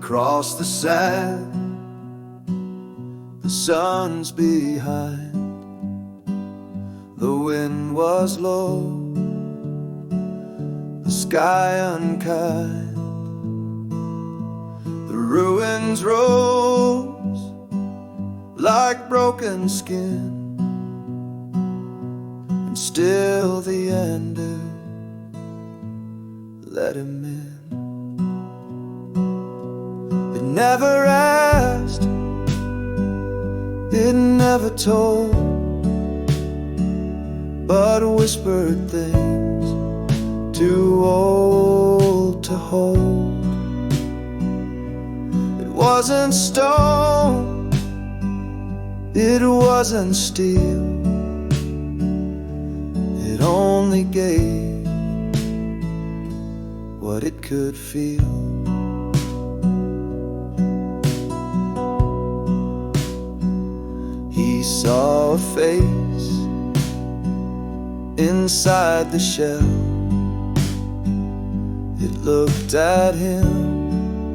across the sand. The sun's behind, the wind was low, the sky unkind. The ruins rose like broken skin, and still the ender let him in. It never asked, it never told, but whispered things too old to hold. It wasn't stone, it wasn't steel, it only gave what it could feel. He saw a face inside the shell. It looked at him,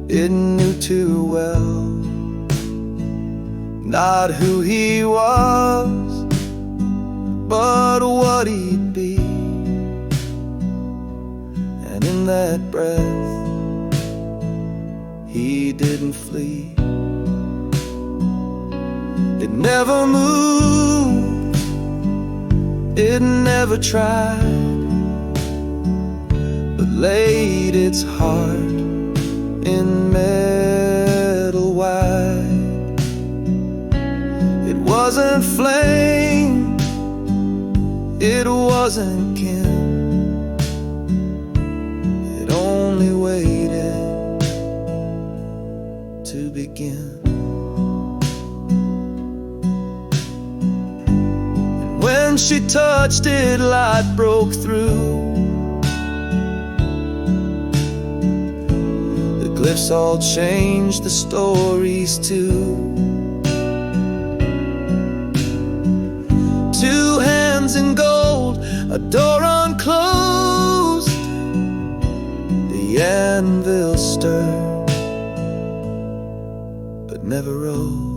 it knew too well not who he was, but what he'd be. And in that breath, he didn't flee. It never moved, it never tried, but laid its heart in metal wide. It wasn't flame, it wasn't kin, it only waited to begin. When she touched it, light broke through. The glyphs all changed, the stories too. Two hands in gold, a door unclosed. The anvil stirred, but never rose.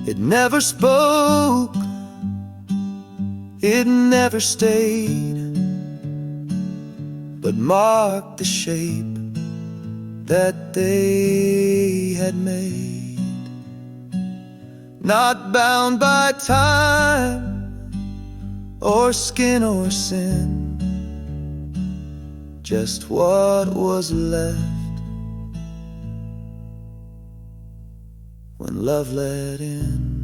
It never spoke, it never stayed, but marked the shape that they had made. Not bound by time or skin or sin, just what was left when love let in.